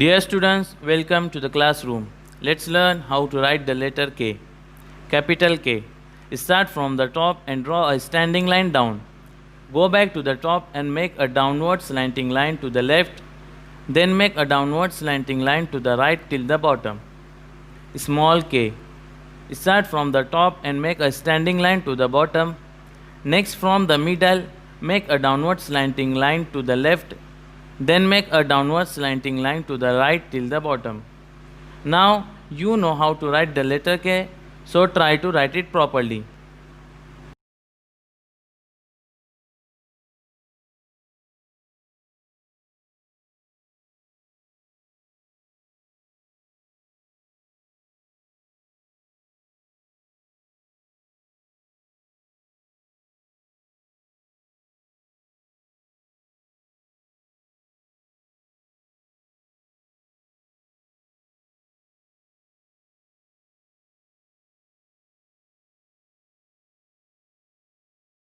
Dear students, welcome to the classroom. Let's learn how to write the letter K. Capital K. Start from the top and draw a standing line down. Go back to the top and make a downward slanting line to the left. Then make a downward slanting line to the right till the bottom. Small k. Start from the top and make a standing line to the bottom. Next, from the middle, make a downward slanting line to the left. Then make a downward slanting line to the right till the bottom. Now you know how to write the letter K, so try to write it properly.